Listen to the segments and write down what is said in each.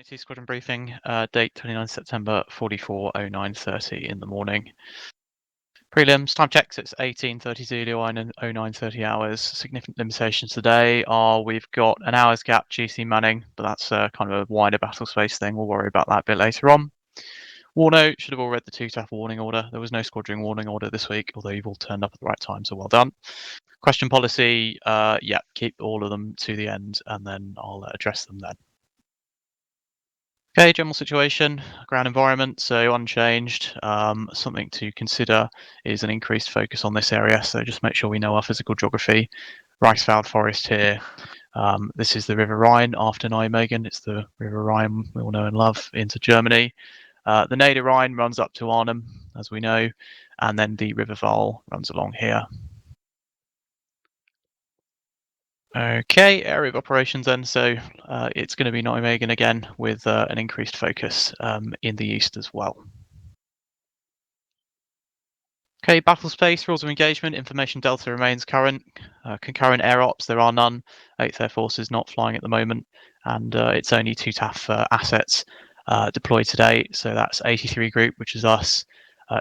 FTC Squadron Briefing, date 29 September, 44:09:30 in the morning. Prelims, time checks, it's 18:30 Zulu and 09:30 hours. Significant limitations today are we've got an hour's gap GC manning, but that's kind of a wider battle space thing. We'll worry about that a bit later on. War note, should have all read the 2TAF warning order. There was no squadron warning order this week, although you've all turned up at the right time, so well done. Question policy, yeah, keep all of them to the end, and then I'll address them then. Okay, general situation, ground environment, so unchanged. Something to consider is an increased focus on this area, so just make sure we know our physical geography. Reichswald Forest here. This is the River Rhine after Nijmegen. It's the River Rhine we all know and love into Germany. The Neder Rhine runs up to Arnhem, as we know, and then the River Waal runs along here. Okay, area of operations then. So it's going to be Nijmegen again with an increased focus in the east as well. Okay, battle space, rules of engagement, information delta remains current. Concurrent air ops, there are none. 8th Air Force is not flying at the moment, and it's only 2 TAF assets deployed today. So that's 83 Group, which is us,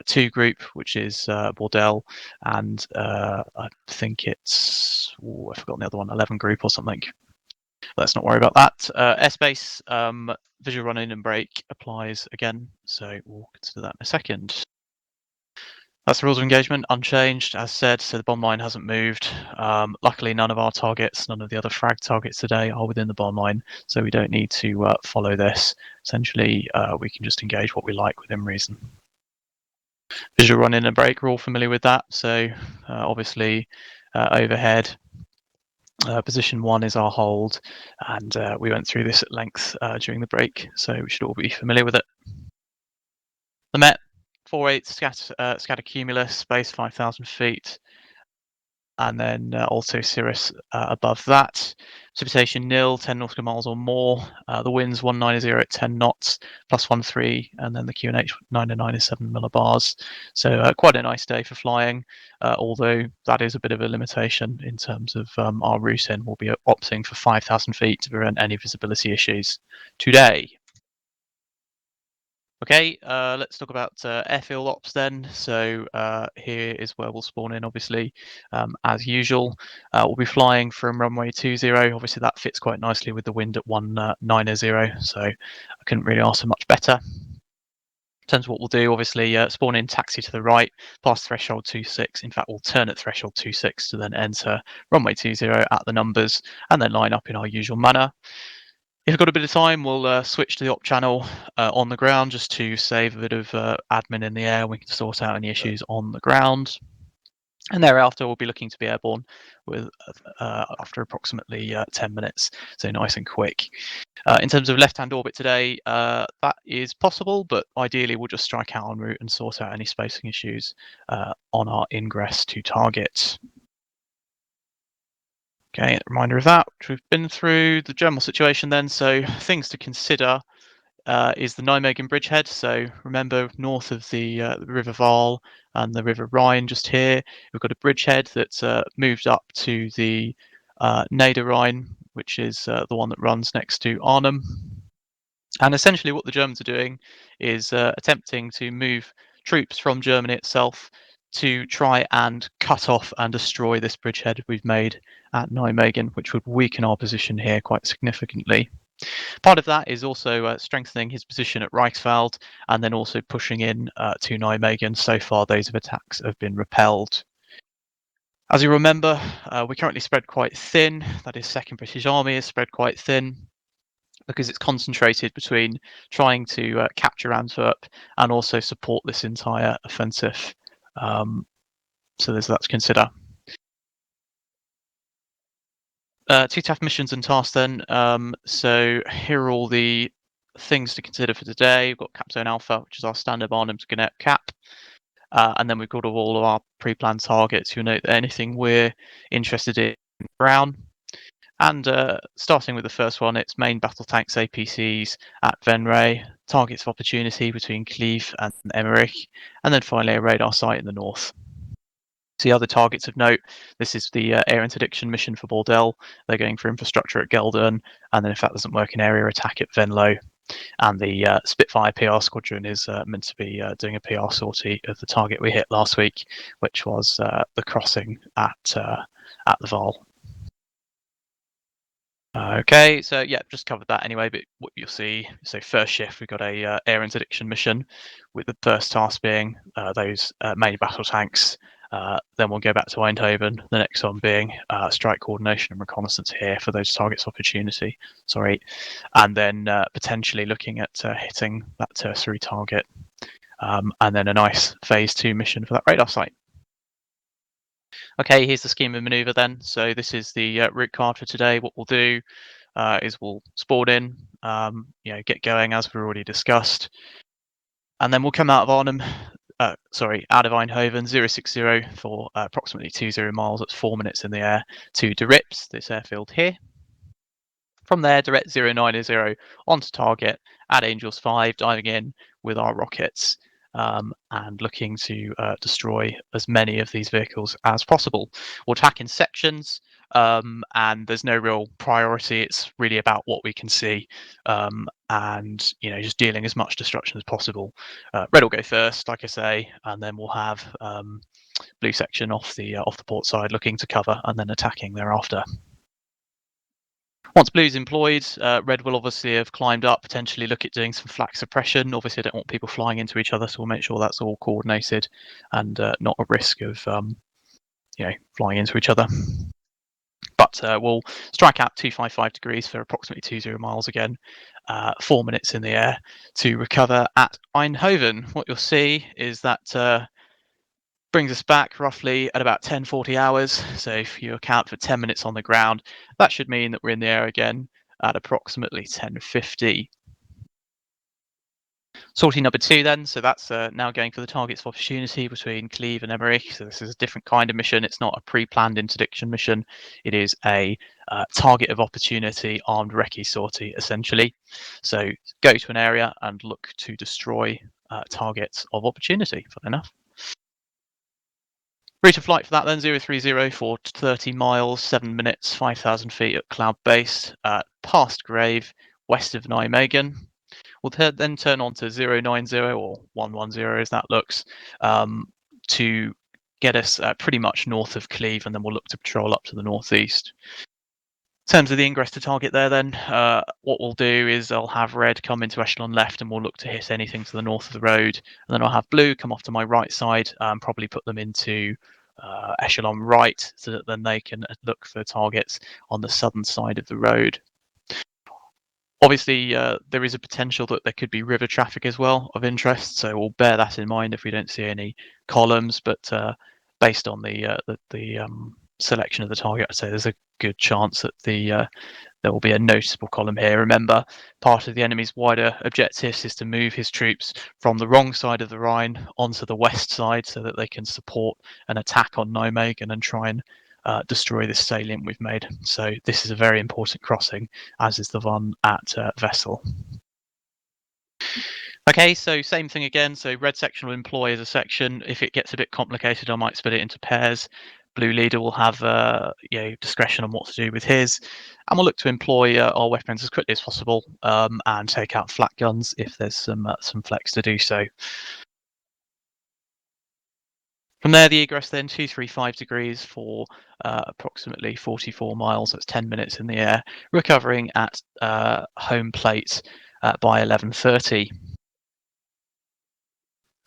2 Group, which is Bordel, and I think it's, I've forgotten the other one, 11 Group or something. Let's not worry about that. Airspace, visual run in and brake applies again, so we'll consider that in a second. That's the rules of engagement, unchanged, as said, so the bomb line hasn't moved. Luckily, none of our targets, none of the other frag targets today are within the bomb line, so we don't need to follow this. Essentially, we can just engage what we like within reason. Visual run in and brake, we're all familiar with that, so obviously overhead. Position 1 is our hold, and we went through this at length during the break, so we should all be familiar with it. The Met, 4/8 scatter cumulus, base 5,000 feet, and then also Cirrus above that. Precipitation nil, 10 nautical miles or more. The winds 190 at 10 knots, plus 13, and then the QNH 909 is 7 millibars. So quite a nice day for flying, although that is a bit of a limitation in terms of our routing. We'll be opting for 5,000 feet to prevent any visibility issues today. Okay, let's talk about Airfield Ops then. So here is where we'll spawn in, obviously, as usual. We'll be flying from runway 20. Obviously, that fits quite nicely with the wind at 190, so I couldn't really ask for much better. In terms of what we'll do, obviously, spawn in, taxi to the right, past threshold 26, in fact, alternate threshold 26 to then enter runway 20 at the numbers, and then line up in our usual manner. If we've got a bit of time, we'll switch to the op channel on the ground just to save a bit of admin in the air. We can sort out any issues on the ground. And thereafter, we'll be looking to be airborne with after approximately 10 minutes, so nice and quick. In terms of left-hand orbit today, that is possible, but ideally we'll just strike out en route and sort out any spacing issues on our ingress to target. Okay, a reminder of that, which we've been through. The general situation then, so things to consider is the Nijmegen bridgehead. So remember, north of the River Waal and the River Rhine just here, we've got a bridgehead that's moved up to the Neder Rhine, which is the one that runs next to Arnhem. And essentially what the Germans are doing is attempting to move troops from Germany itself to try and cut off and destroy this bridgehead we've made at Nijmegen, which would weaken our position here quite significantly. Part of that is also strengthening his position at Reichswald and then also pushing in to Nijmegen. So far, those attacks have been repelled. As you remember, we're currently spread quite thin. That is, 2nd British Army is spread quite thin because it's concentrated between trying to capture Antwerp and also support this entire offensive. So there's that to consider. 2 TAF missions and tasks then. So here are all the things to consider for today. We've got Cap Zone Alpha, which is our standard Arnhem to Gannett cap. And then we've got all of our pre-planned targets. You'll note that anything we're interested in brown. And starting with the first one, it's main battle tanks APCs at Venray, targets of opportunity between Cleve and Emmerich, and then finally a radar site in the north. The other targets of note, this is the air interdiction mission for Bordel. They're going for infrastructure at Geldern, and then if that doesn't work, an area attack at Venlo. and the Spitfire PR squadron is meant to be doing a PR sortie of the target we hit last week, which was the crossing at the Val. Okay, so yeah, just covered that anyway, but what you'll see, so first shift, we've got a air interdiction mission, with the first task being those main battle tanks. Then we'll go back to Eindhoven, the next one being strike coordination and reconnaissance here for those targets opportunity, and then potentially looking at hitting that tertiary target, and then a nice phase 2 mission for that radar site. Okay, here's the scheme of maneuver then. So this is the route card for today. What we'll do is we'll spawn in, get going as we've already discussed, and then we'll come out of Arnhem, out of Eindhoven 060 for approximately 20 miles. That's 4 minutes in the air to De Rips, this airfield here. From there, direct 090 onto target at Angels 5, diving in with our rockets. And looking to destroy as many of these vehicles as possible. We'll attack in sections, and there's no real priority. It's really about what we can see, and just dealing as much destruction as possible. Red will go first, like I say, and then we'll have blue section off the port side, looking to cover, and then attacking thereafter. Once blue's employed, red will obviously have climbed up, potentially look at doing some flak suppression. Obviously, I don't want people flying into each other, so we'll make sure that's all coordinated and not at risk of flying into each other. But we'll strike out 255 degrees for approximately 20 miles again, 4 minutes in the air to recover at Eindhoven. What you'll see is that brings us back roughly at about 10:40 hours. So if you account for 10 minutes on the ground, that should mean that we're in the air again at approximately 10:50. Sortie number 2 then, so that's now going for the targets of opportunity between Cleve and Emmerich. So this is a different kind of mission. It's not a pre-planned interdiction mission. It is a target of opportunity armed recce sortie, essentially. So go to an area and look to destroy targets of opportunity, fun enough. Route of flight for that then, 030 for 30 miles, 7 minutes, 5,000 feet at cloud base, past Grave, west of Nijmegen. We'll then turn on to 090 or 110 as that looks, to get us pretty much north of Cleve, and then we'll look to patrol up to the northeast. In terms of the ingress to target there then, what we'll do is I'll have red come into echelon left, and we'll look to hit anything to the north of the road, and then I'll have blue come off to my right side and probably put them into echelon right, so that then they can look for targets on the southern side of the road. Obviously, there is a potential that there could be river traffic as well of interest, so we'll bear that in mind if we don't see any columns, but based on the selection of the target, I'd say there's a good chance that there will be a noticeable column here. Remember, part of the enemy's wider objectives is to move his troops from the wrong side of the Rhine onto the west side, so that they can support an attack on Nijmegen and try and destroy this salient we've made. So this is a very important crossing, as is the one at Vessel. Okay, so same thing again. So red section will employ as a section. If it gets a bit complicated, I might split it into pairs. Blue leader will have discretion on what to do with his, and we'll look to employ our weapons as quickly as possible, and take out flak guns if there's some flex to do so. From there, the egress then 235 degrees for approximately 44 miles. That's 10 minutes in the air, recovering at home plate by 11:30.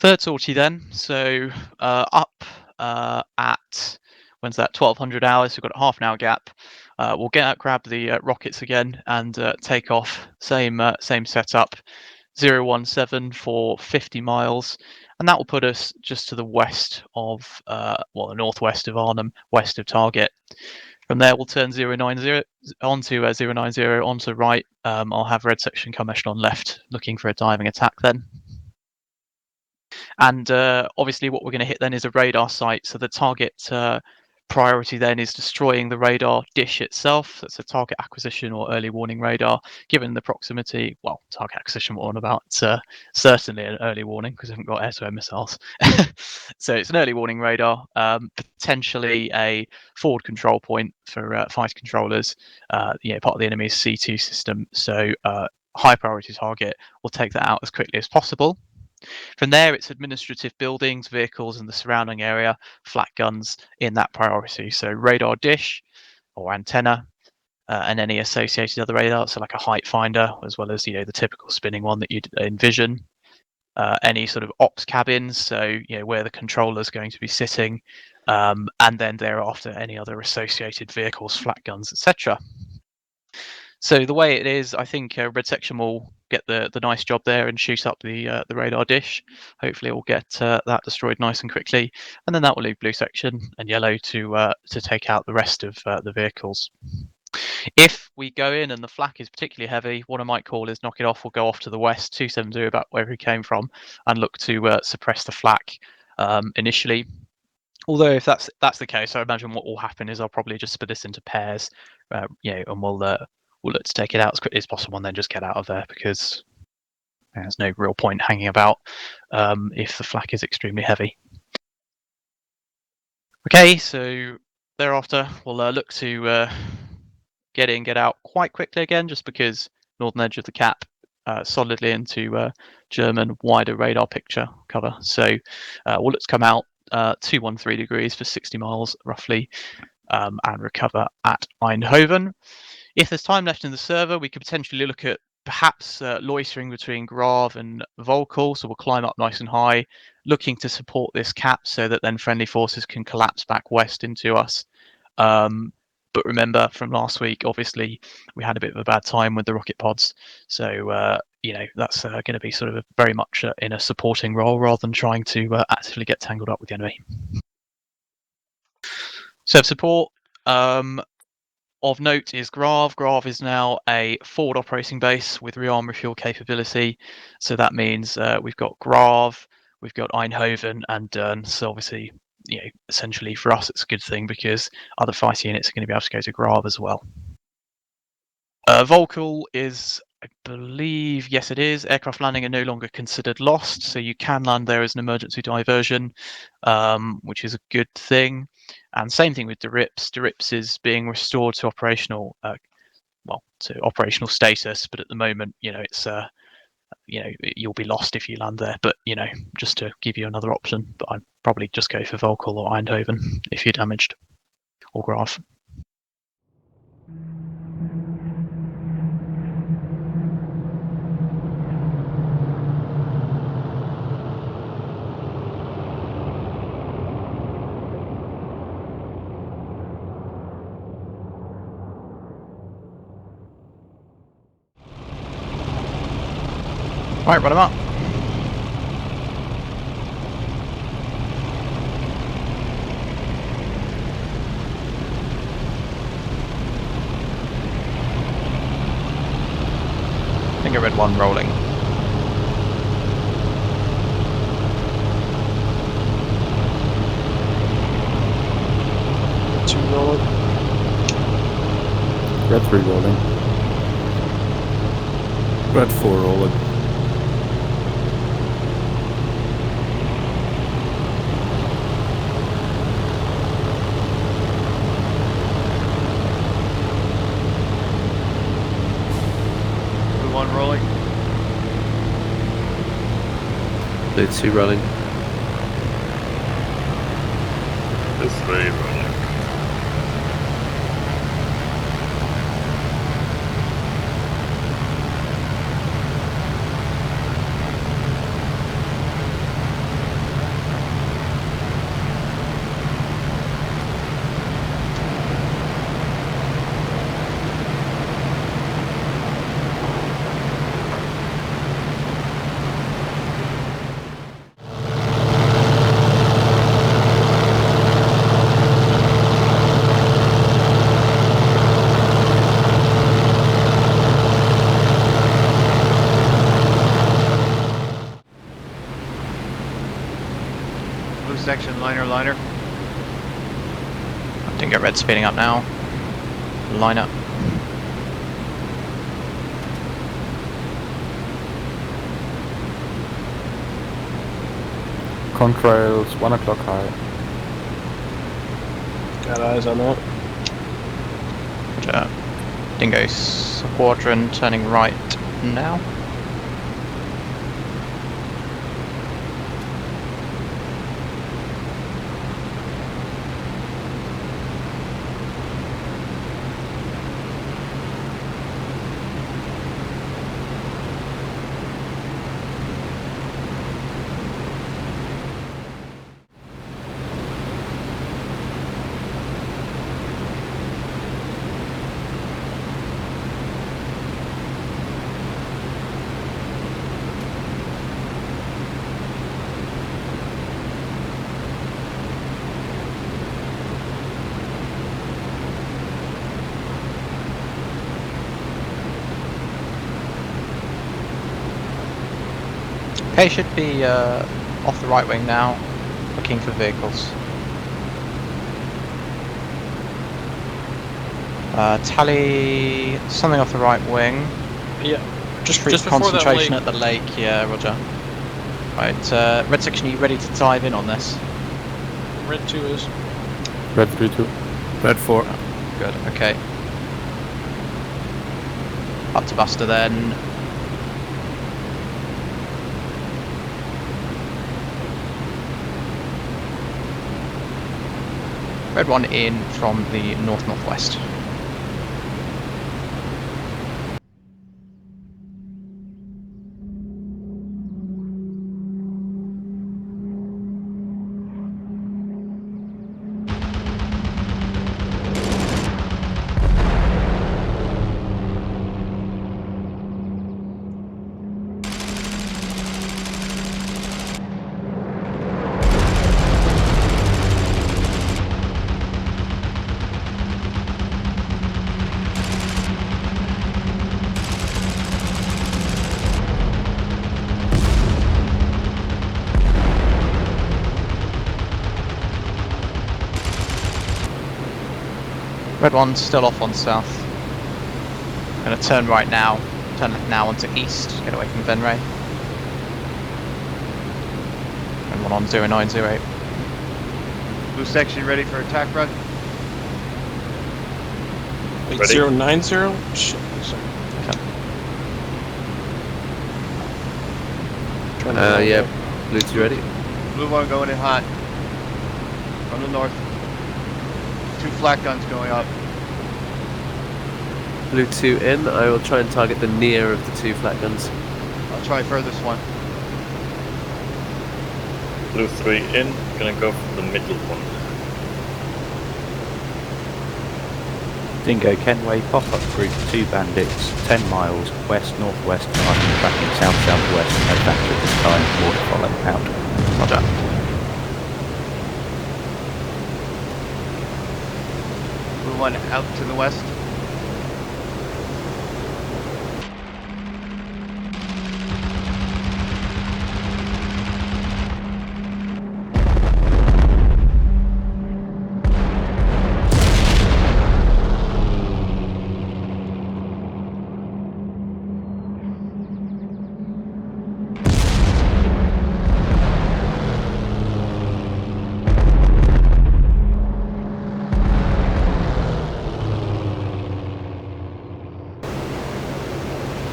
Third sortie then, so up at, when's that, 1200 hours, we've got a half an hour gap. We'll grab the rockets again and take off, same setup, 017 for 50 miles, and that will put us just to the west of, the northwest of Arnhem, west of target. From there, we'll turn 090 onto 090 onto right. I'll have red section come echelon left, looking for a diving attack then. And obviously what we're going to hit then is a radar site. So the target priority then is destroying the radar dish itself. That's a target acquisition or early warning radar. Given the proximity, well, target acquisition we're on about, certainly an early warning because we haven't got air-to-air missiles. So it's an early warning radar, potentially a forward control point for fighter controllers, part of the enemy's C2 system. So high priority target, we'll take that out as quickly as possible. From there, it's administrative buildings, vehicles in the surrounding area, flat guns in that priority. So radar dish or antenna, and any associated other radar, so like a height finder, as well as the typical spinning one that you'd envision. Any sort of ops cabins, so where the controller's going to be sitting, and then thereafter any other associated vehicles, flat guns, etc. So the way it is, I think red section will get the nice job there and shoot up the radar dish. Hopefully, it will get that destroyed nice and quickly, and then that will leave blue section and yellow to take out the rest of the vehicles. If we go in and the flak is particularly heavy, what I might call is knock it off or go off to the west, 270 about where he came from, and look to suppress the flak initially. Although if that's the case, I imagine what will happen is I'll probably just split this into pairs, and we'll look to take it out as quickly as possible and then just get out of there, because there's no real point hanging about if the flak is extremely heavy. Okay, so thereafter we'll look to get in, get out quite quickly again, just because northern edge of the cap solidly into German wider radar picture cover. So we'll look to come out 213 degrees for 60 miles roughly, and recover at Eindhoven. If there's time left in the server, we could potentially look at perhaps loitering between Grav and Volkel, so we'll climb up nice and high, looking to support this cap so that then friendly forces can collapse back west into us. But remember from last week, obviously, we had a bit of a bad time with the rocket pods. So, that's going to be sort of very much in a supporting role rather than trying to actively get tangled up with the enemy. Serve support. Of note is Grav. Grav is now a forward operating base with rearm refuel capability. So that means we've got Grav, we've got Eindhoven and Dern. So obviously, essentially for us, it's a good thing because other fighter units are going to be able to go to Grav as well. Volkel is, I believe, yes it is, aircraft landing are no longer considered lost, so you can land there as an emergency diversion, which is a good thing. And same thing with DeRips. DeRips is being restored to operational, to operational status, but at the moment, it's you'll be lost if you land there. But just to give you another option, but I'd probably just go for Volkel or Eindhoven if you're damaged, or Graf. Right, run them up. I think I read one rolling. Two rolling. Red 3 rolling. Red 4 rolling. Blue 1 rolling. Blue 2 rolling. Blue 3 rolling. Blue section, liner. I think get red speeding up now. Line up. Contrails 1 o'clock high. Got eyes on that. Dingo Squadron turning right now. Okay, should be off the right wing now, looking for vehicles. Tally something off the right wing. Yeah. Just before concentration that at the lake, yeah, roger. Right, red section, are you ready to dive in on this? Red 2 is. Red 3-2. Red 4. Good, okay. Up to Buster then. Red 1 in from the north-northwest. Red 1 still off on south. Gonna turn right now. Turn left now onto east. Get away from Venray. And 1 on 0908. Blue section ready for attack run? Wait, Ready? 090? Shit, sorry. Trying to Yeah. Blue 2 ready. Blue 1 going in hot. From the north. 2 flak guns going up. Blue 2 in. I will try and target the near of the 2 flat guns. I'll try furthest one. Blue 3 in, gonna go for the middle one. Dingo Kenway, pop up group 2 bandits, 10 miles west-northwest, I'm tracking south-southwest, no factor at this time, water follow, out. Roger. Blue 1 out to the west.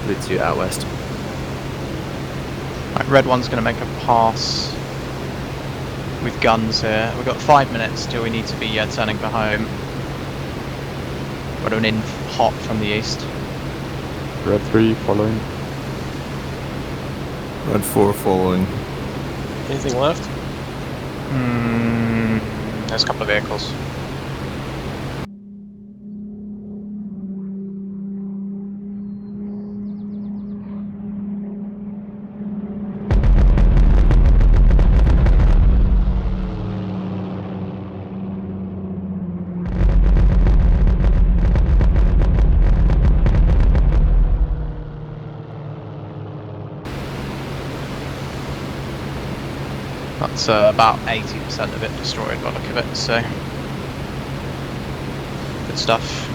Blue 2 out west. Right, Red 1's gonna make a pass with guns here. We've got 5 minutes till we need to be turning for home. Red 1 in hot from the east. Red 3 following. Red 4 following. Anything left? There's a couple of vehicles. That's about 80% of it destroyed by the look of it, so good stuff.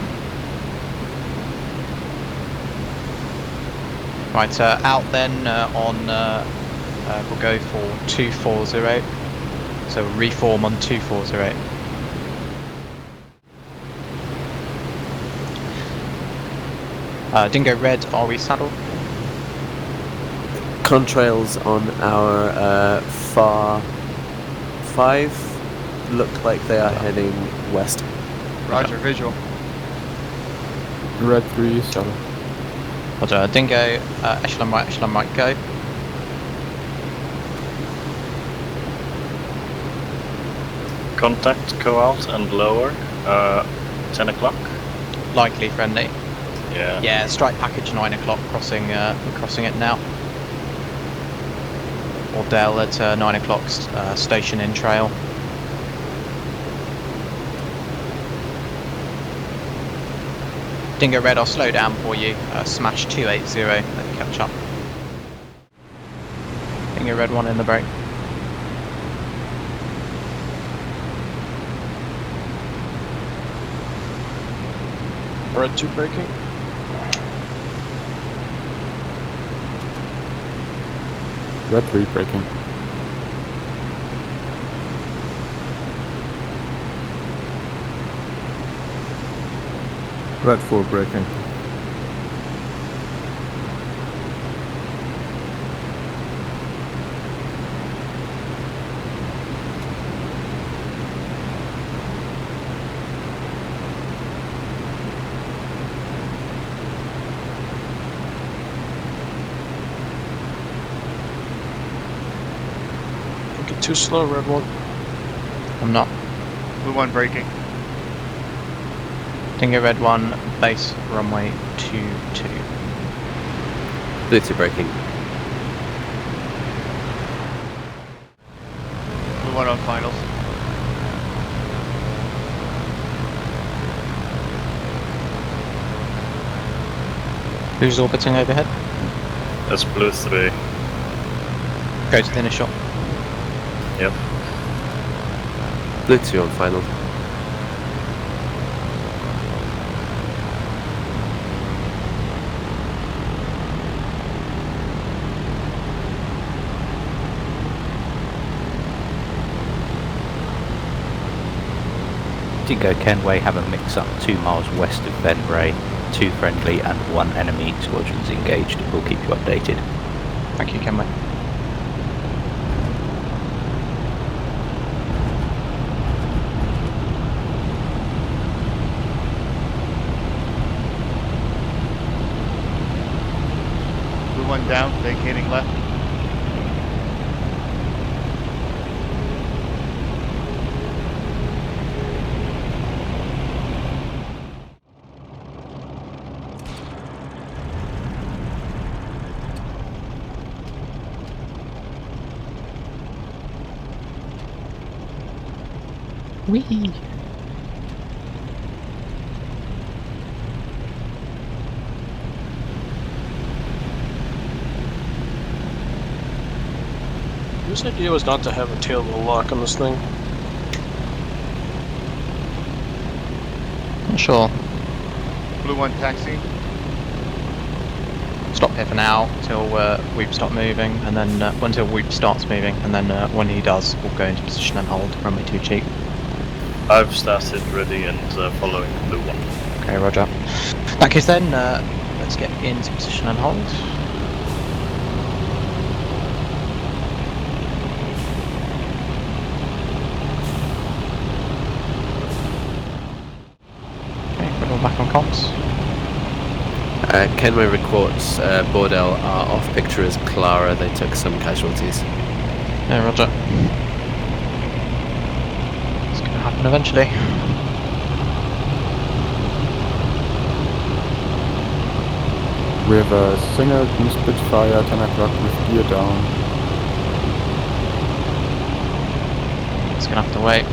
Right, out then on, we'll go for 2408, so reform on 2408. Dingo Red, are we saddled? Contrails on our far 5 look like they are heading west. Roger, visual. Red 3, 7. Roger, Dingo, echelon right, go. Contact, go out and lower. 10 o'clock. Likely friendly. Yeah. Yeah, strike package 9 o'clock, crossing it now. Or Dell at 9 o'clock, station in trail. Dingo Red, I'll slow down for you. Smash 280, let you catch up. Dingo Red 1 in the break. Red 2 braking. Red 3 braking. Red 4 braking. Get too slow, Red 1. I'm not. Blue 1 braking. Dingo Red 1, base runway 22. Blue 2 braking. Blue 1 on finals. Who's orbiting overhead? That's blue 3. Go to the initial. Yep. Blue 2 on final. Dingo Kenway have a mix-up 2 miles west of Benbray. 2 friendly and 1 enemy squadrons engaged. We'll keep you updated. Thank you, Kenway. Blue 1 down, vacating left. Whee! Whose idea was not to have a tail wheel lock on this thing? Not sure. Blue 1 taxi. Stop here for now till Weep stop moving, and then until Weep starts moving, and then when he does, we'll go into position and hold. Runway 2 cheek. I've started ready and following blue 1. Okay, roger. In that case then, let's get into position and hold. Okay, we're all back on comms. Kenway reports Bordell are off picture as Clara. They took some casualties. Yeah, roger. It's gonna happen eventually. We have a Singleton Spitfire 10 o'clock with gear down. It's gonna have to wait.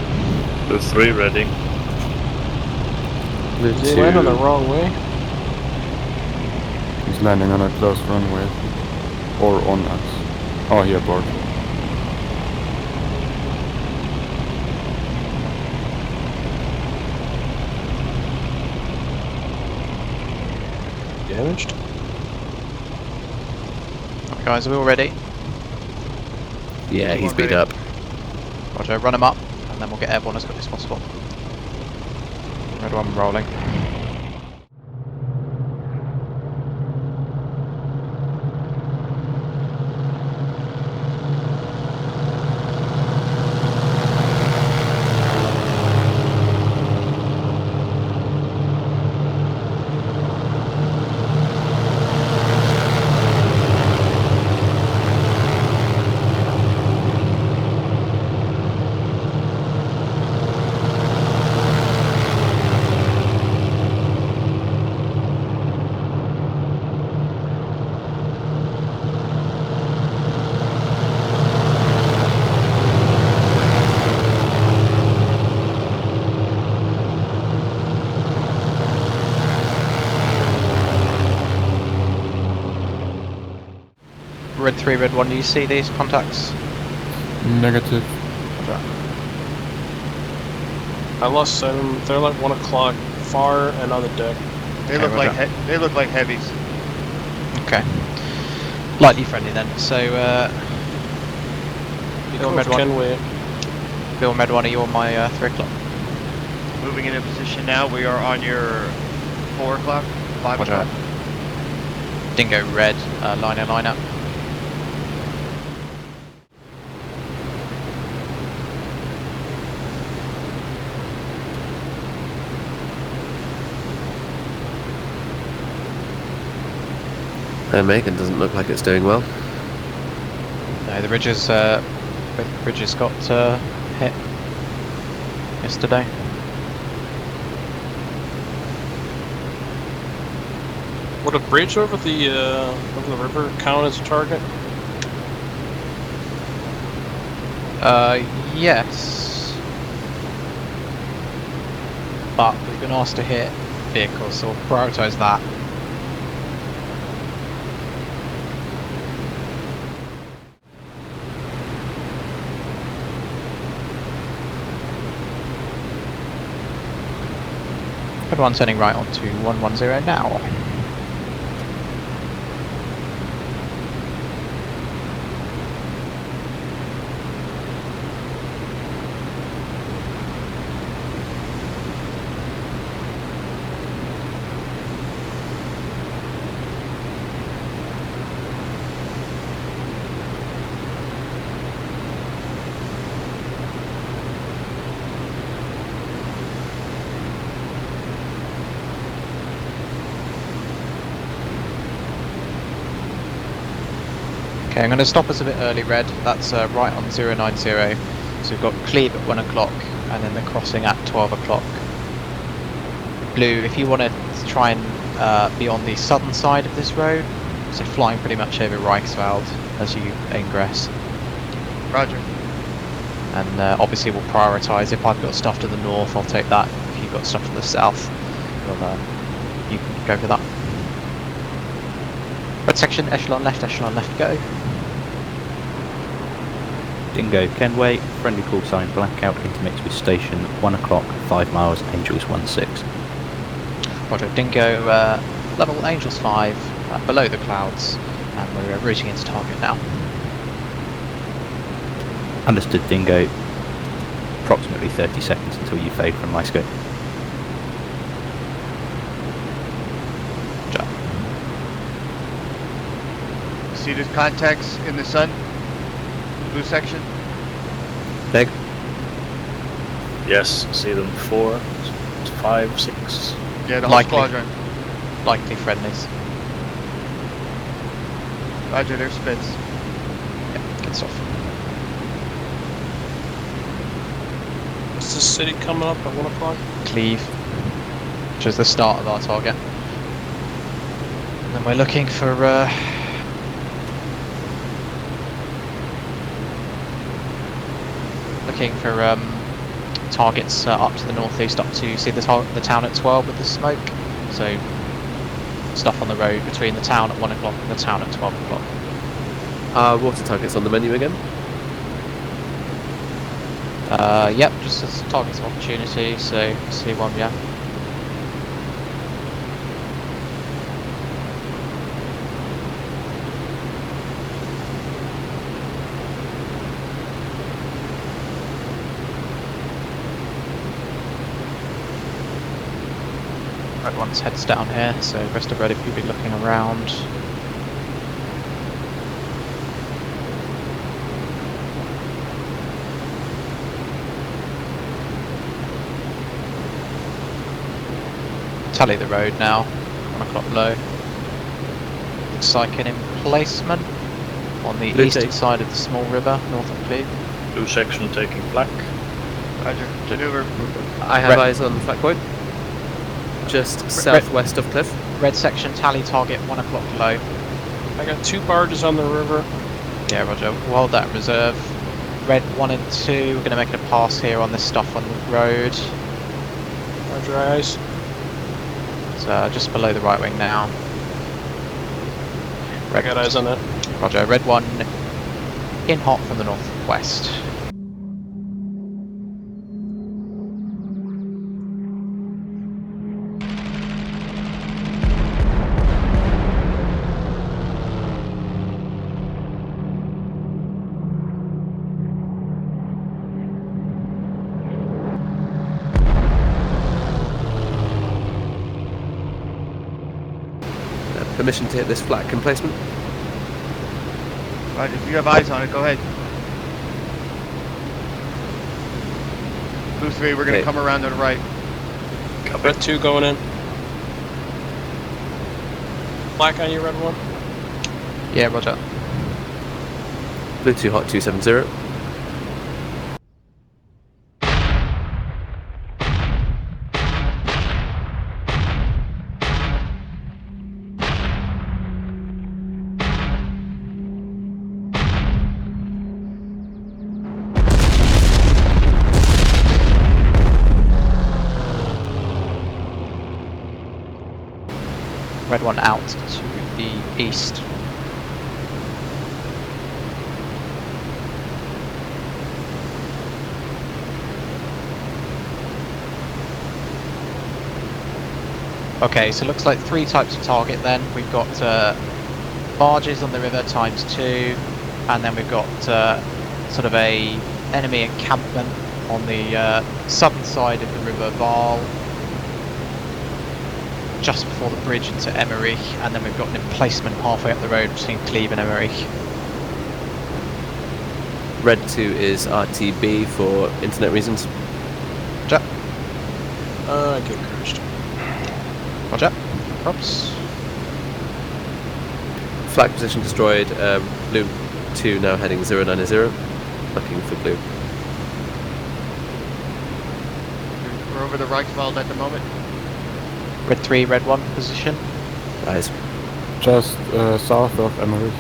Blue 3 ready. Blue Did he land on the 2 wrong way? is landing on a close runway. Or on us. Oh, here, board. Damaged? Okay, guys, are we all ready? Yeah, he's beat up. Roger, run him up, and then we'll get airborne as quick as possible. Red 1 rolling. 3 Red 1, do you see these contacts? Negative. I lost sight of them. They're like 1 o'clock, far and on the deck. They Okay, look like roger. they look like heavies. Okay. Lightly friendly then. So, Bill Red 1, Kenway. Bill Red 1, are you on my 3 o'clock? Moving into position now. We are on your 4 o'clock, 5 Roger. o'clock. Dingo Red, line up. Megan doesn't look like it's doing well. No, the bridges, both bridges got hit yesterday. Would a bridge over the river count as a target? Yes. But we've been asked to hit vehicles, so we'll prioritise that. Everyone's turning right on to 110 now. Okay, I'm going to stop us a bit early, Red. That's right on 090. So we've got Cleve at 1 o'clock and then the crossing at 12 o'clock. Blue, if you want to try and be on the southern side of this road, so flying pretty much over Reichswald as you ingress. Roger. And obviously we'll prioritise. If I've got stuff to the north, I'll take that. If you've got stuff to the south, well, you can go for that. Red section, echelon left, go. Dingo Kenway, friendly call sign blackout intermixed with station 1 o'clock, 5 miles, Angels 16. Roger, Dingo, level Angels 5, below the clouds, and we're routing into target now. Understood, Dingo. Approximately 30 seconds until you fade from my scope. Roger. See the contacts in the sun? Blue section? Beg? Yes, see them 4, 5, 6. Yeah, the whole Likely. squadron. Likely friendlies. Roger, their spits. Yeah, good stuff. Is this city coming up at 1 o'clock? Cleve, which is the start of our target. And then we're looking for targets up to the northeast, up to see the town at 12 with the smoke. So stuff on the road between the town at 1 o'clock and the town at 12 o'clock. Water targets on the menu again? Yep, just as targets of opportunity. So C1, yeah. Red one's heads down here, so rest of red if you'll be looking around. Tally the road now, 1 o'clock low. Looks like an emplacement on the Blue eastern tape. side of the small river, north of Cleve. Blue section taking black. Roger. Maneuver. I have Red. eyes on flat point. Just southwest of Cliff. Red section, tally target, 1 o'clock low. I got 2 barges on the river. Yeah, roger. We'll hold that in reserve. Red 1 and 2, we're going to make it a pass here on this stuff on the road. Roger, eyes. It's just below the right wing now. I got eyes on that. Roger, red 1 in hot from the northwest. Permission to hit this flak emplacement. Right, if you have eyes on it, go ahead. Blue 3, we're going to Okay. come around to the right. Red 2 going in. Black on you, red 1. Yeah, roger. Blue 2 hot 270. Red 1 out to the east. Okay, so it looks like 3 types of target then. We've got barges on the river ×2, and then we've got sort of a enemy encampment on the southern side of the river Val, just before the bridge into Emmerich, and then we've got an emplacement halfway up the road between Cleve and Emmerich. Red 2 is RTB for internet reasons. Roger. Get crushed. Roger. Props. Flag position destroyed. Blue 2 now heading 090, looking for blue. We're over the Reichswald at the moment. Red 3, red 1 position. Eyes. Just south of Emmerich.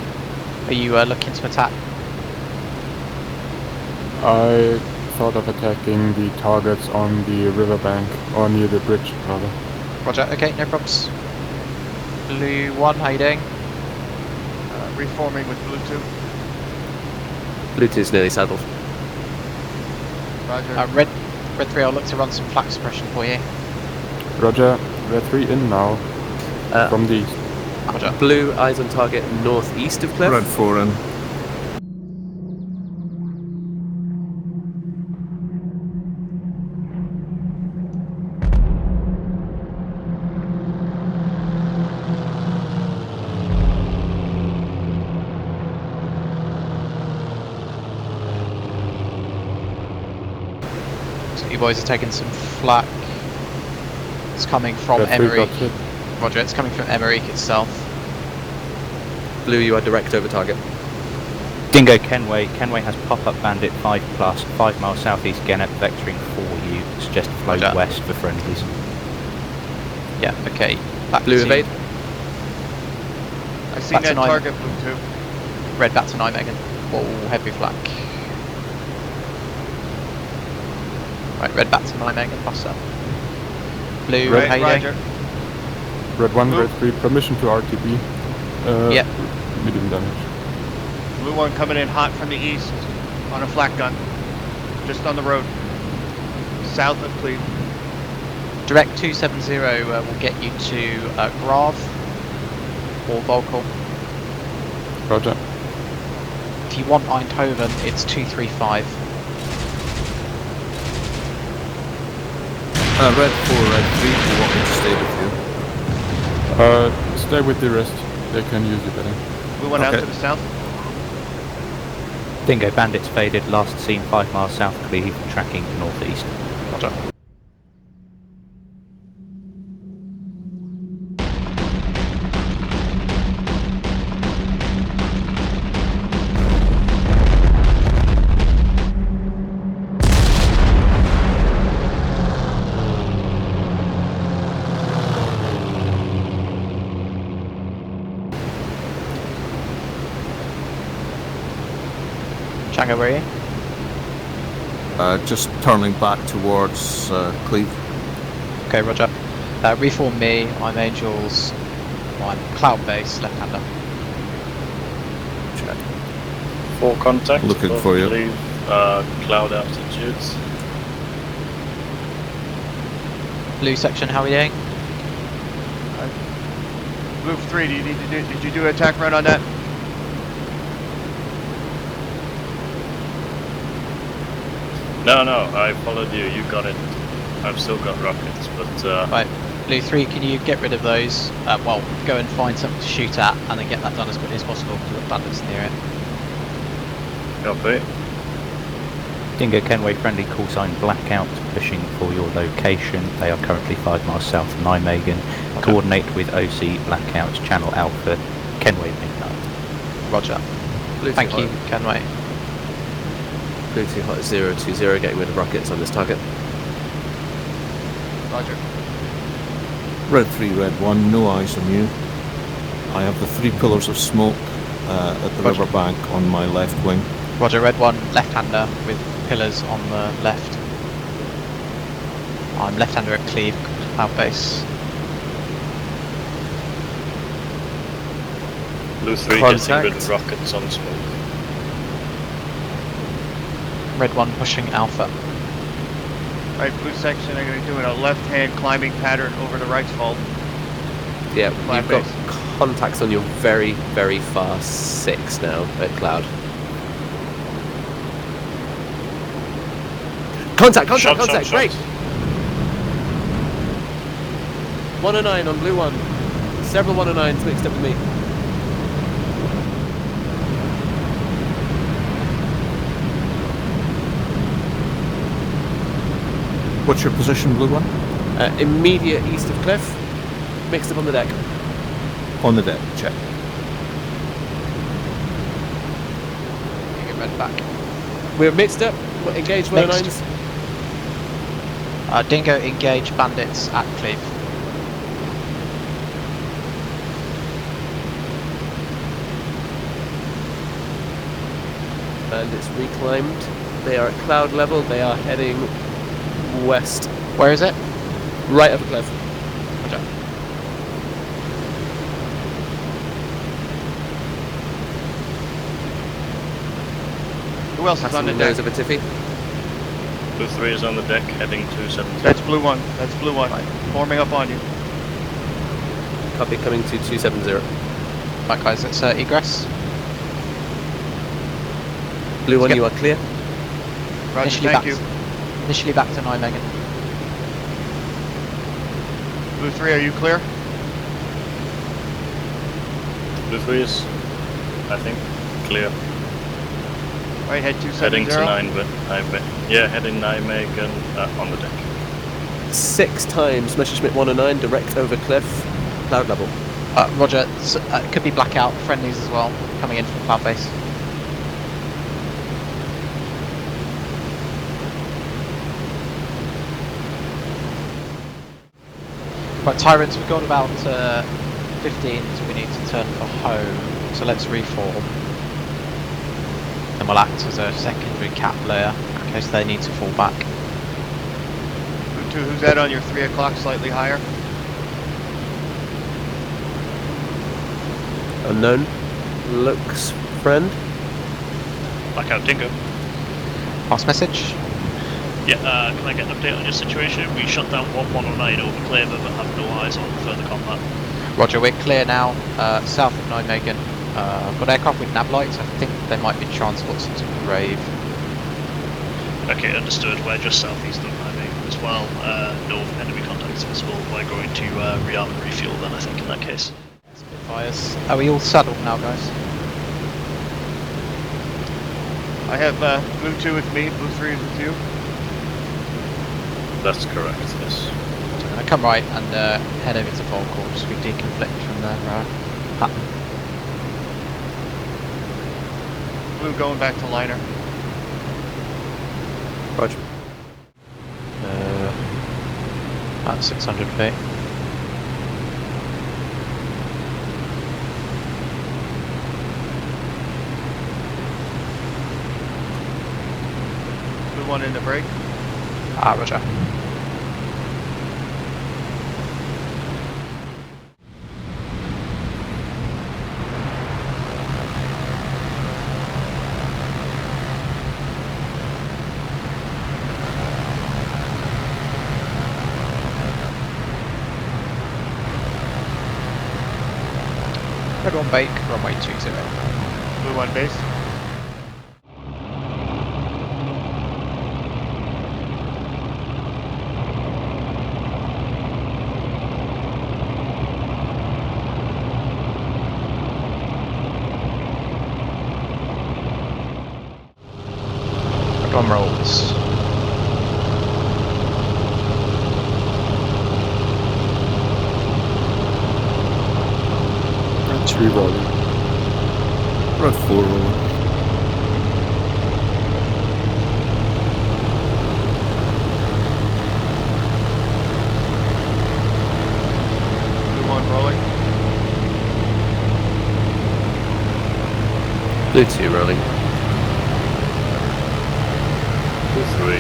Are you looking to attack? I thought of attacking the targets on the riverbank, or near the bridge, rather. Roger, okay, no problems. Blue 1, how you doing? Reforming with Blue 2. Blue 2 is nearly saddled. Roger. Red 3, I'll look to run some flak suppression for you. Roger, red 3 in now, from the east. Roger. Blue, eyes on target northeast of Cliff. Red 4 in. So you boys are taking some flak. It's coming from Red 3 got Emmerich. hit. Roger, it's coming from Emmerich itself. Blue, you are direct over target. Dingo Kenway. Kenway has pop-up bandit 5+, 5 miles southeast Genep, vectoring for you. Suggest flow Roger. west for friendlies. Yeah, okay. Back Blue to evade. I see back to that 9. target, Blue 2. Red back to 9 Megan. Oh, heavy flak. Right, red back to 9 Megan, bust up. Blue, Red, how you doing? Roger. Red 1, Blue. red 3, permission to RTB. Yep. Medium damage. Blue 1 coming in hot from the east on a flak gun. Just on the road. South of Cleve. Direct 270 will get you to Grav or Volkel. Roger. If you want Eindhoven, it's 235. Red 4, red 3, do you want me to stay with you? Stay with the rest. They can use it better. Blue 1 out Okay. to the south. Dingo bandits faded. Last seen 5 miles south Cleve, tracking northeast. Roger. Django, where are you? Just turning back towards Cleve. Okay, roger. Reform me, I'm Angel's, well, I'm Cloud Base, left-hander. 4 contact. Looking for you. Leave cloud altitudes. Blue section, how are we doing? Blue 3, did you do an attack run on that? No, I followed you. You got it. I've still got rockets, but Right, Blue 3, can you get rid of those? Well, go and find something to shoot at and then get that done as quickly as possible because the bandits near it. copy. Dingo Kenway friendly call sign Blackout pushing for your location. They are currently 5 miles south of Nijmegen. Coordinate with OC Blackout Channel Alpha Kenway midnight. Roger. Blue Thank two you, hot, Kenway. Blue 2 hot 020, getting rid of rockets on this target. Roger. Red 3, Red 1, no eyes on you. I have the 3 pillars of smoke at the Roger. riverbank on my left wing. Roger, Red 1, left-hander with pillars on the left. I'm left-hander at Cleve, cloud base. Blue 3 Contact. getting rid of rockets on smoke. Red 1 pushing Alpha. Right, blue section, I'm going to be doing a left-hand climbing pattern over the Reichswald. Yeah, Cloud you've got base. contacts on your very, very far 6 now at Cloud. Contact, Shot, great! shot. 109 on Blue 1. Several 109s mixed up with me. What's your position, Blue 1? Immediate east of cliff, mixed up on the deck. On the deck, check. You get Red back. We're mixed up, we're engaged Mixed. 109s. Dingo, engage bandits at Cleve. And it's reclaimed. They are at Cloud level, they are heading west. Where is it? Right up a cliff. Roger. Who else is Passing on the the deck? nose of a tiffy. Blue 3 is on the deck, heading 270. That's blue 1. That's blue 1. Forming up on you. Copy, coming to 270. Right guys, it's egress. Blue 1, Skip. you are clear. Roger, Initially thank back, you. Initially back to Nijmegen. Blue 3, are you clear? Blue 3 is, I think, clear. Right, head Heading 270. to Nijmegen. Yeah, heading Nijmegen on the deck. 6 times Messerschmitt 109, direct over cliff, Cloud level. Roger, it could be blackout, friendlies as well, coming in from cloud base. Right, Tyrants, we've got about 15 so we need to turn for home, so let's reform. And we'll act as a secondary cap layer in case they need to fall back. Blue 2, who's that on your 3 o'clock, slightly higher? Unknown. Looks friend. Blackout Dingo. Pass message. Yeah, can I get an update on your situation? We shut down 109 over Claver but have no eyes on further combat. Roger, we're clear now, south of Nijmegen. Got aircraft with nav lights, I think there might be transports into Grave. Okay, understood. We're just southeast of Nijmegen as well. No enemy contacts visible. We're going to rearm and refuel then, I think, in that case. Spitfires. Are we all saddled now, guys? I have blue 2 with me, blue 3 is with you. That's correct, yes. So I'm going to come right and head over to Volcor, just we deconflict from their pattern. Blue going back to liner. Roger. About 600 feet. Blue 1 in the break. Roger. Red 1 bake, runway 20. Blue 1 base. Red 1 rolls. Red 3 rolling. Red 4 rolling. Blue 1 rolling. Blue 2 rolling. Blue 3.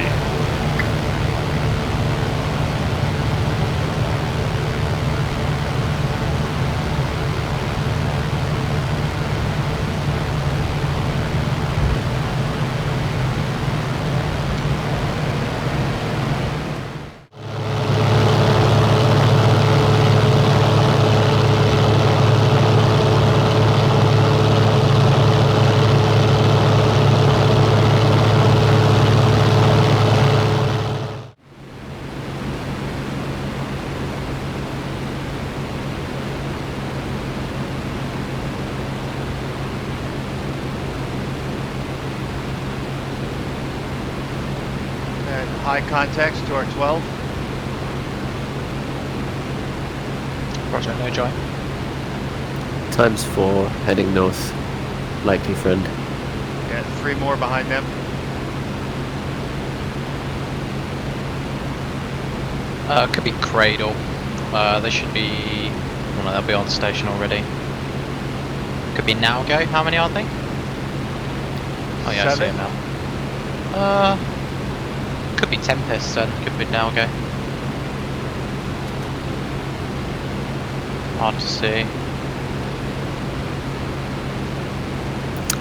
And high context to our 12. Roger, no joy. Times 4, heading north. Likely friend. Yeah, 3 more behind them. Could be Cradle. They should be... Well, no, they'll be on station already. Could be Now Go. How many are they? Oh yeah, I see 7. them now. Could be Tempest then. Could be Now Go. Hard to see.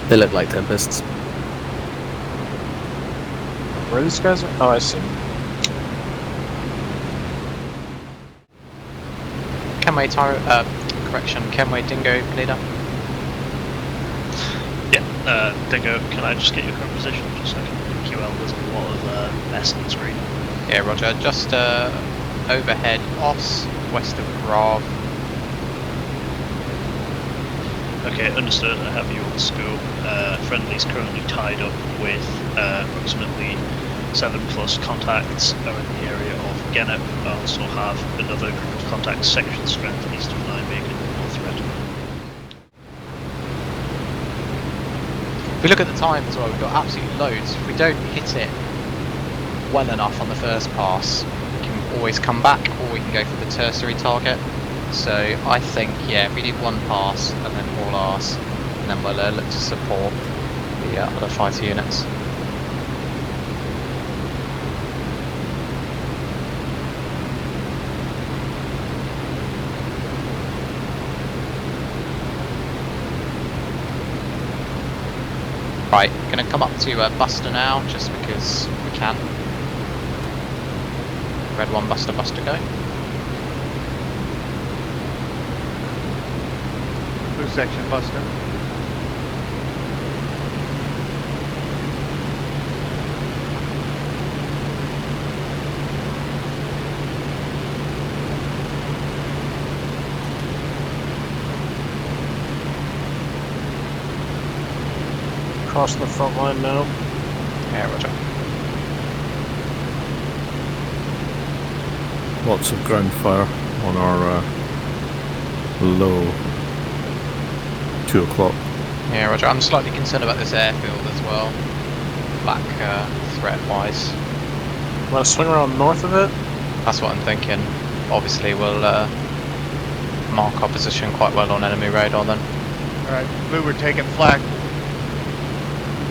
They look like Tempests. Where these guys are? Oh, I see. Kenway correction, Kenway Dingo leader. Yeah, Dingo, can I just get your current position? Just so I can QL, there's a lot of mess on the screen. Yeah, roger. Just overhead Os, west of Grav. Okay, understood. I have you on scope. Friendly's currently tied up with approximately 7+ contacts around the area of Gennep. I also have another group of contacts section strength east of Nijmegen, North Red. If we look at the time as well, we've got absolutely loads. If we don't hit it well enough on the first pass, we can always come back, or we can go for the tertiary target. So I think, yeah, we do one pass and then all ours, and then we'll look to support the other fighter units. Right, gonna come up to Buster now, just because we can. Red 1 Buster, Buster go. Blue section Buster. Crossing the front line now. Yeah, roger. Lots of ground fire on our low 2 o'clock. Yeah, roger. I'm slightly concerned about this airfield as well. Black threat-wise. Want to swing around north of it? That's what I'm thinking. Obviously, we'll mark our position quite well on enemy radar then. Alright, blue, we're taking flak.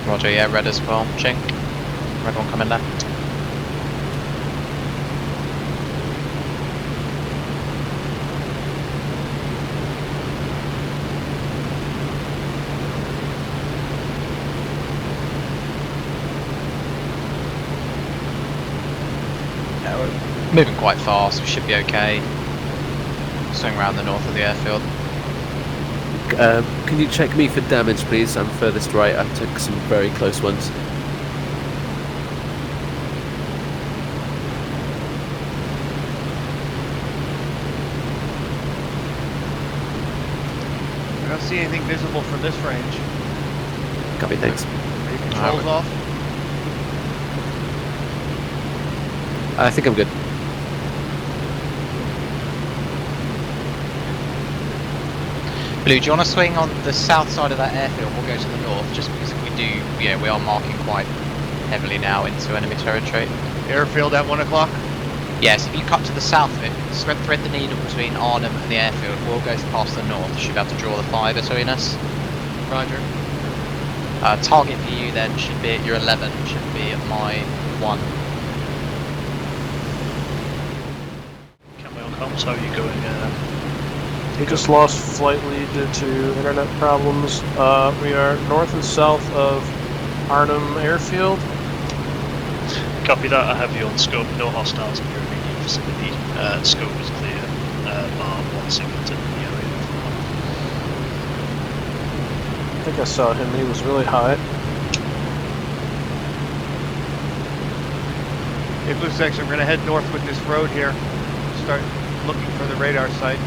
Roger, yeah, red as well. Chink. Red 1 coming left. Yeah, we're moving quite fast, we should be okay. Swing around the north of the airfield. Can you check me for damage, please? I'm furthest right. I took some very close ones. I don't see anything visible from this range. Copy, thanks. Are your controls off? I think I'm good. Blue, do you want to swing on the south side of that airfield? We'll go to the north, just because if we do, we are marking quite heavily now into enemy territory. Airfield at 1 o'clock? Yes, if you cut to the south of it, thread the needle between Arnhem and the airfield, we'll go past the north. Should be able to draw the fire between us. Roger. Target for you then should be at your 11, should be at my 1. Can we on comms? How are you going? We just lost flight lead due to internet problems. We are north and south of Arnhem Airfield. Copy that. I have you on scope. No hostiles in your immediate vicinity. Scope is clear. Bar 1 signature in the area. I think I saw him. He was really high. Okay, Blue Section, we're going to head north with this road here. Start looking for the radar site.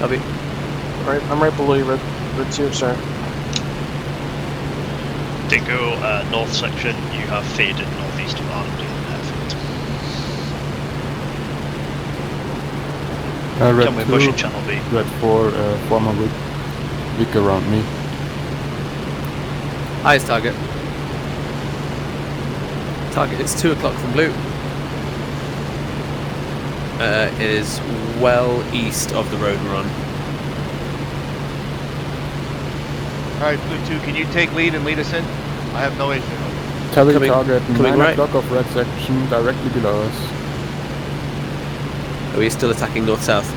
Copy. Right, I'm right below you, Red 2, sir. Dingo, north section, you have faded northeast of Arnhem Airfield. Red Can we 2, push in channel B? Red 4, former weak around me. Highest target. Target is 2 o'clock from blue. It is well east of the road we're on. Alright, Blue 2, can you take lead and lead us in? I have no issue. Tally Coming- target coming 9 right. o'clock of red section directly below us. Are we still attacking north-south?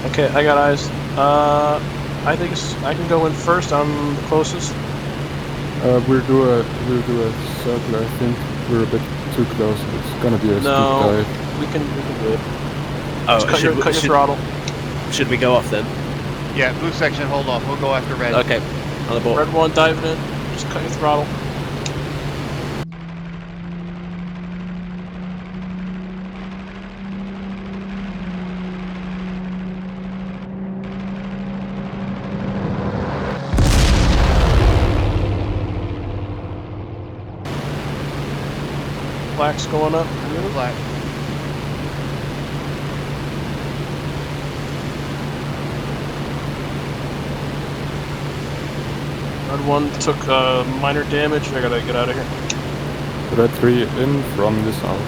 Okay, I got eyes. I think I can go in first. I'm the closest. We'll do a circle. I think we're a bit too close. It's gonna be a No. steep dive. We can do it. Oh, Just cut your throttle. Should we go off then? Yeah, Blue Section, hold off. We'll go after red. Okay, on the board. Red 1 diving in. Just cut your throttle. Black's going up. Black. Red 1 took minor damage. I gotta get out of here. Red 3 in from the south.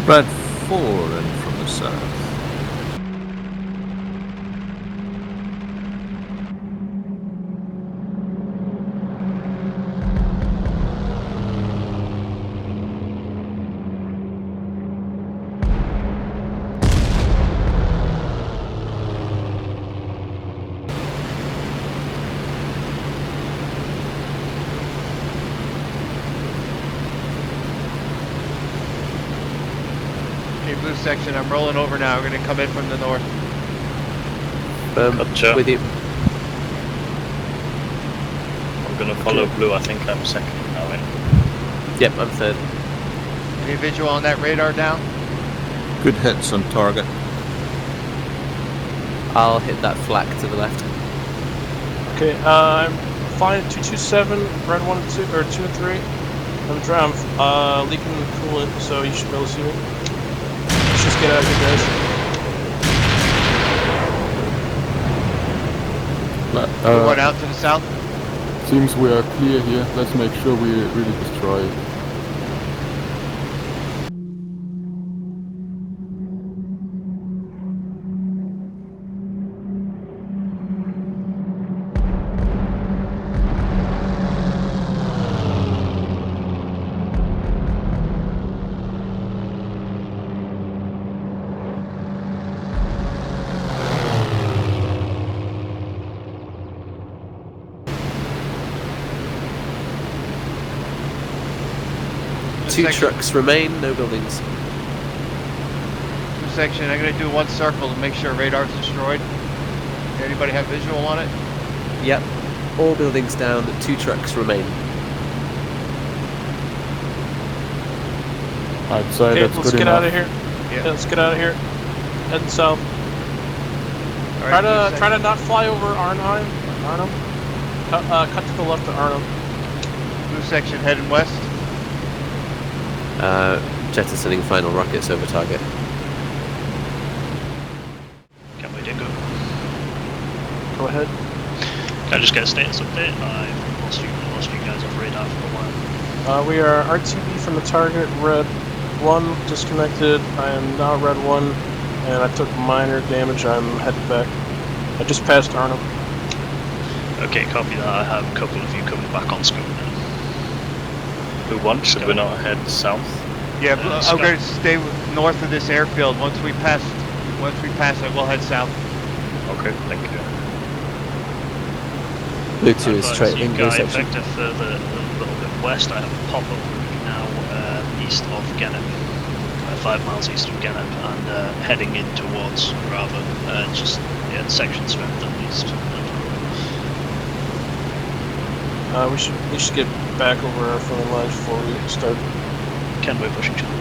Red 4 in from the south. Okay, Blue Section, I'm rolling over now. We're going to come in from the north. Gotcha. With you. I'm gonna follow blue. I think I'm second now in. Yep, I'm third. Any visual on that radar down? Good hits on target. I'll hit that flak to the left. Okay, I'm flying at 227, red 1 and 2, or 2 and 3. I'm leaking coolant, so you should be able to see me. Let's just get out of here, guys. We're going out to the south. Seems we are clear here. Let's make sure we really destroy it. Two trucks remain, no buildings. Blue section, I'm going to do one circle to make sure radar's destroyed. Anybody have visual on it? Yep. All buildings down, 2 trucks remain. I'd say Okay, that's let's good get enough. out of here. Yeah. Yeah, let's get out of here. Heading south. All right, Try to not fly over Arnhem. Arnhem. Cut to the left of Arnhem. Blue section heading west. Jettisoning final rockets over target. Can we Dingo? Go ahead. Can I just get a status update? I've lost you guys off radar for a while. We are RTB from the target, red 1, disconnected. I am now red 1, and I took minor damage. I'm headed back. I just passed Arnhem. Okay, copy that. I have a couple of you coming back on scope now. Who won? Should we not head south? Yeah, I'm Scott. going to stay north of this airfield. Once we pass it, we'll head south. Okay, thank you. Blue 2 is Advise straight you in blue guys section. vector further a little bit west. I have a pop-up route now east of Gennep, 5 miles east of Gennep, and heading in towards Bravo. Just section strength at least. We should get back over our filling lines before we start. Kenway pushing channel B.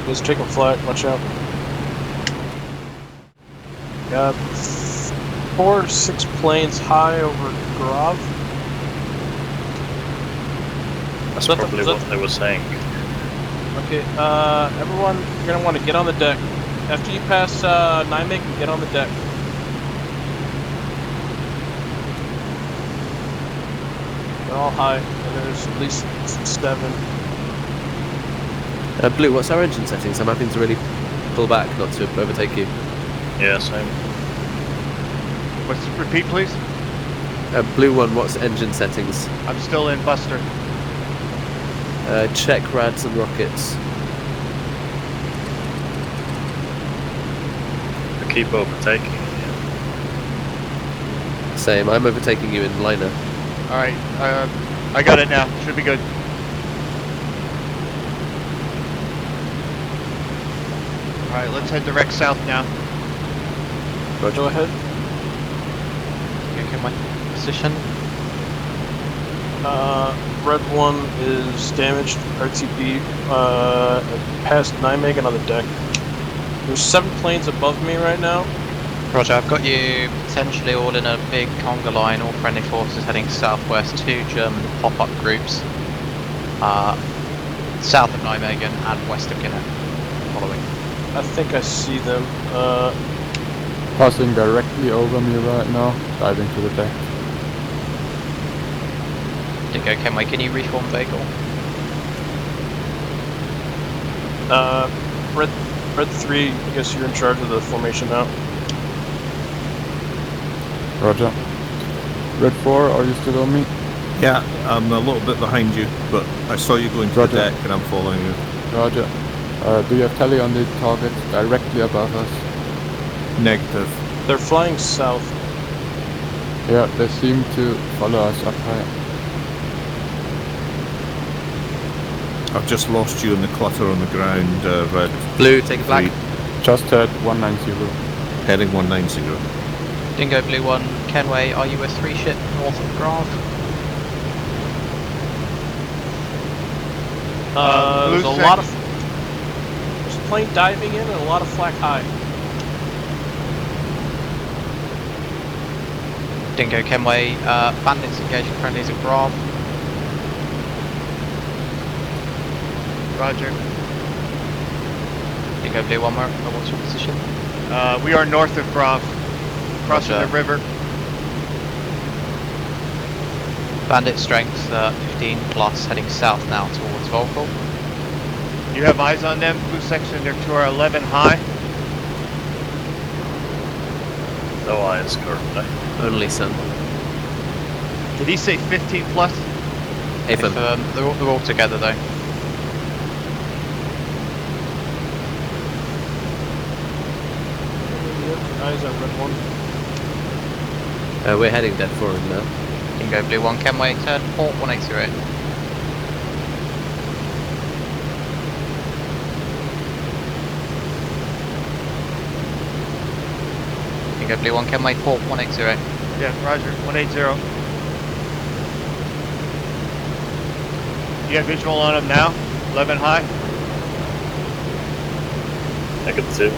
Let's take them flat. Watch out. Got 4 or 6 planes high over Grov. That's Is that probably the- what they were saying. Okay, everyone, you're gonna want to get on the deck. After you pass Nijmegen, get on the deck. They're all high, and there's at least 7. Blue, what's our engine settings? I'm having to really pull back not to overtake you. Yeah, same. Repeat, please. Blue 1, what's engine settings? I'm still in Buster. Check rads and rockets. I keep overtaking. Same, I'm overtaking you in liner. All right, I got it now. Should be good. All right, let's head direct south now. Roger. Go ahead. Okay, my position. Red 1 is damaged. RTB past Nijmegen on the deck. There's 7 planes above me right now. Roger, I've got you potentially all in a big conga line, all friendly forces heading southwest, 2 German pop-up groups. South of Nijmegen and west of Gennep, following. I think I see them. Passing directly over me right now, diving to the deck. Dingo, Kenway, can you reform vehicle? Red 3, I guess you're in charge of the formation now. Roger. Red 4, are you still on me? Yeah, I'm a little bit behind you, but I saw you going to Roger. the deck and I'm following you. Roger. Do you have tally on the target directly above us? Negative. They're flying south. Yeah, they seem to follow us up high. I've just lost you in the clutter on the ground, Red. Blue, take a flag. 3, Just heard 190. heading 190. Dingo, Blue 1, Kenway, are you a 3 ship north of Grave? There's Blue a lot of... There's a plane diving in and a lot of flak high. Dingo, Kenway, bandits engaging friendlies at Grave. Roger. Dingo, Blue 1, what's your position? We are north of Grov, crossing Roger. the river. Bandit strength 15 plus, heading south now towards Volkel. You have eyes on them. Blue section, they're to our 11 high. No eyes currently. Only sun. Did he say 15 plus? If, Affirm. they're all together though. Eyes on Red 1. We're heading dead forward now. Dingo, Blue 1, Kenway, turn port 180. Dingo Blue 1, Kenway, port 180. Yeah, roger, 180. You got visual on them now? 11 high? -2.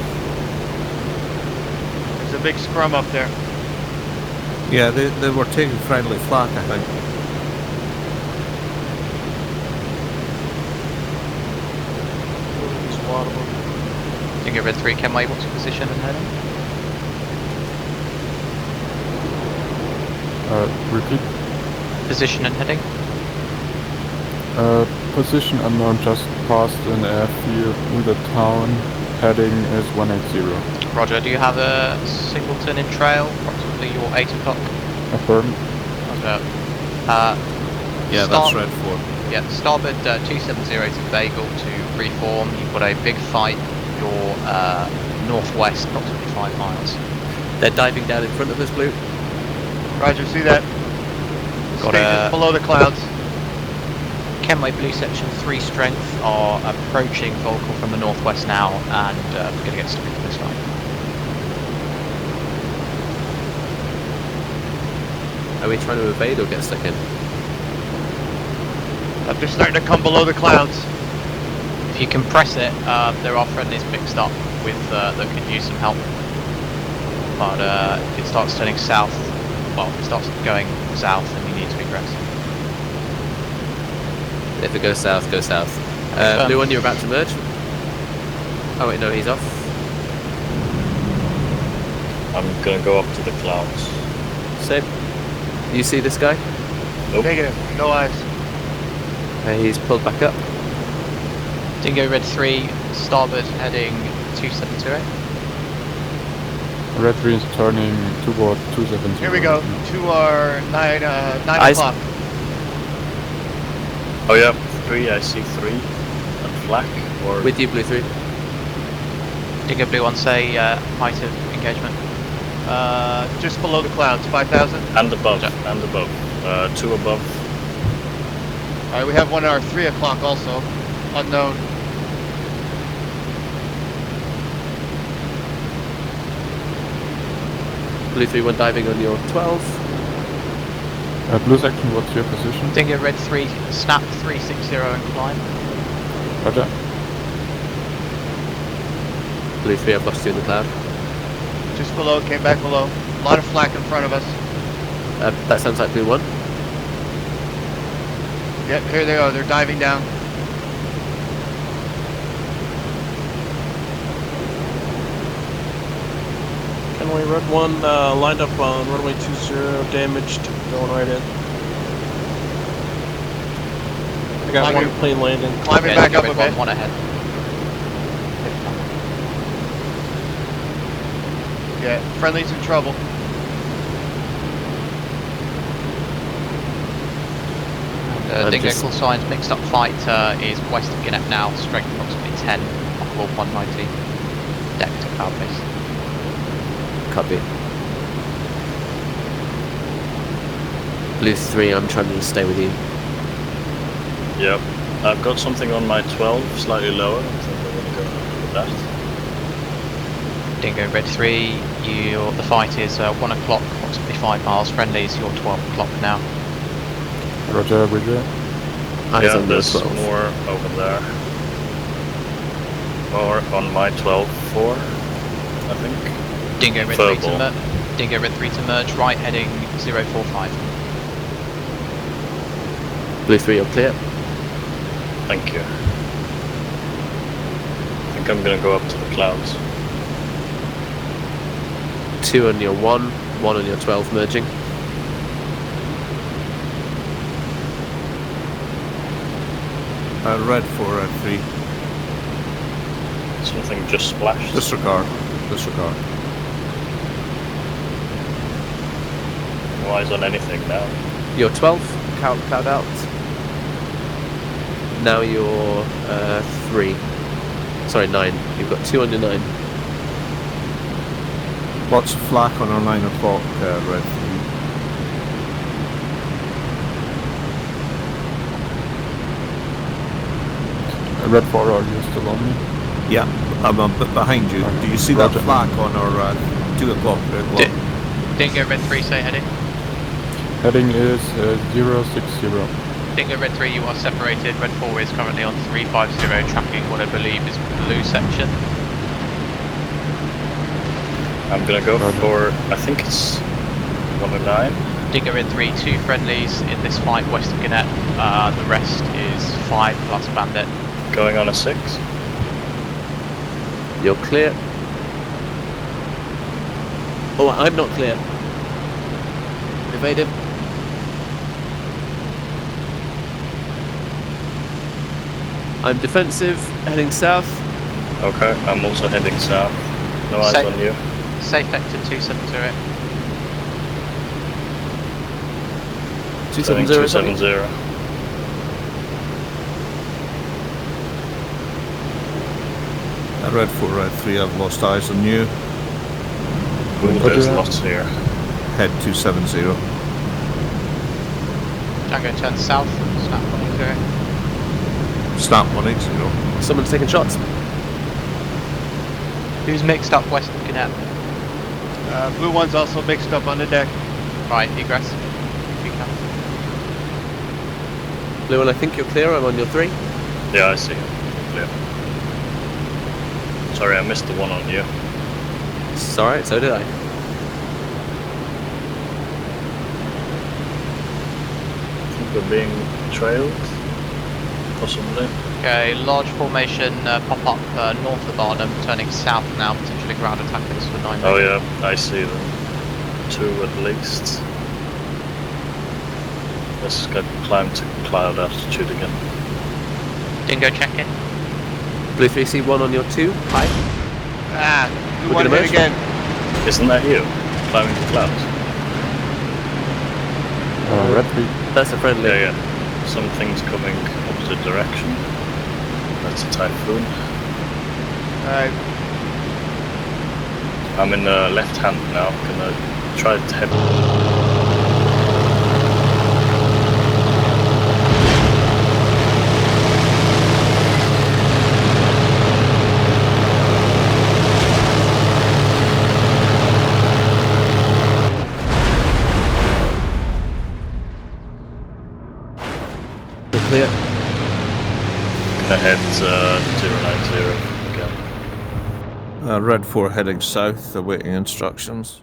There's a big scrum up there. Yeah, they were taking friendly flak, I think. There's a lot of them. Dingo Red 3, Kenway, what's your position and heading? Repeat. Position and heading? Position unknown, just passed an airfield in the town. Heading is 180. Roger, do you have a singleton in trail? Approximately your 8 o'clock? Affirm. Roger. Yeah, that's Red 4. Yeah, starboard 270 to Bagel to reform. You've got a big fight. You're northwest, approximately 5 miles. They're diving down in front of us, Blue. Roger, see that? Got Stay a just below the clouds. Kenway Blue Section 3 strength are approaching Volcal from the northwest now, and we're going to get stuck into this fight. Are we trying to evade or get stuck in? They're starting to come below the clouds. If you can press it, there are friendlies mixed up with that could use some help. But if it starts turning south, well, if it starts going south, then you need to egress. If it goes south, go south. Blue 1, you're about to merge. Oh wait, no, he's off. I'm gonna go up to the clouds. Same. You see this guy? Nope. Negative, no eyes. He's pulled back up. Dingo Red 3, starboard heading 2728. Red 3 is turning toward 270. Here we go, to our 9 Eyes. o'clock. Oh yeah, 3, I see 3. And flak, or... With you, Blue 3. Dingo Blue 1, say height of engagement. Just below the clouds, 5,000. And above, and above. 2 above. Alright, we have one at our 3 o'clock also. Unknown. Blue 3-1 diving on your 12. Blue Section, what's your position? Dingo Red 3, snap 360 and climb. Roger. Blue 3, I've lost you in the cloud. Just below, came back below. A lot of flak in front of us. That sounds like Blue 1. Yep, here they are, they're diving down. Kenway Red 1 lined up on runway 20, damaged, going right in. I got Climbing- one plane landing. Climbing back up a bit. One ahead. Yeah, friendly's in trouble. Dingo just- call signs, mixed up fight is west of Guinep now, strength approximately 10, Wolf 190, deck to cloud base. Copy. Blue 3, I'm trying to stay with you. Yep. I've got something on my 12, slightly lower. I think I'm gonna go with that. Dingo Red 3, the fight is 1 o'clock, approximately 5 miles, friendlies, you're 12 o'clock now. Roger, Roger. Eyes Yeah, on your there's 12. more over there. Or on my 12-4, I think. Dingo Red 3 to Verbal. Dingo Red 3 to merge, right heading 045. Blue 3, you're clear. Thank you. I think I'm gonna go up to the clouds. 2 on your 1, 1 on your 12 merging. Red 4, Red 3. Something just splashed. Disregard. Disregard. No eyes on anything now. Your 12, cloud out. Now you're 3. Sorry, 9. You've got 2 on your 9. Lots of flak on our 9 o'clock, Red 3. Red 4, are you still on me? Yeah, I'm a bit behind you. Do you see Roger. that flak on our 2 o'clock, red 1. Dingo Red 3, say heading. Heading is 060. Dingo Red 3, you are separated. Red 4 is currently on 350, tracking what I believe is blue section. I'm gonna go for, I think it's 109. Dingo Red 3, 2 friendlies in this fight west of Gannett. The rest is 5 plus Bandit. Going on a 6. You're clear. Oh, I'm not clear. Evade him. I'm defensive, heading south. Okay, I'm also heading south. No eyes on you. Safe vector 270. 270. 270. Red 4, red 3, I've lost eyes on you. There's lots here. Head 270. Django turn south, snap 180. Snap 180. Someone's taking shots. Who's mixed up west of Gannett? Blue 1's also mixed up on the deck. Right, egress. You can. Blue 1, I think you're clear. I'm on your 3. Yeah, I see. Clear. Sorry, I missed the one on you. It's alright, so did I. I think we're being trailed. Possibly. Okay, large formation pop up north of Arnhem, turning south now, potentially ground attackers for 9 Oh minutes. yeah, I see them. 2 at least. Let's get climb to cloud altitude again. Dingo check in. Blue 3C1 on your 2. Hi. Blue 1 hit again. Isn't that you? Climbing to clouds? Red 3. That's a friendly. Yeah, yeah. Something's coming opposite direction. That's a typhoon. Alright. I'm in the left hand now. Gonna try to head. Clear. Gonna head 090 again. Red 4 heading south, awaiting instructions.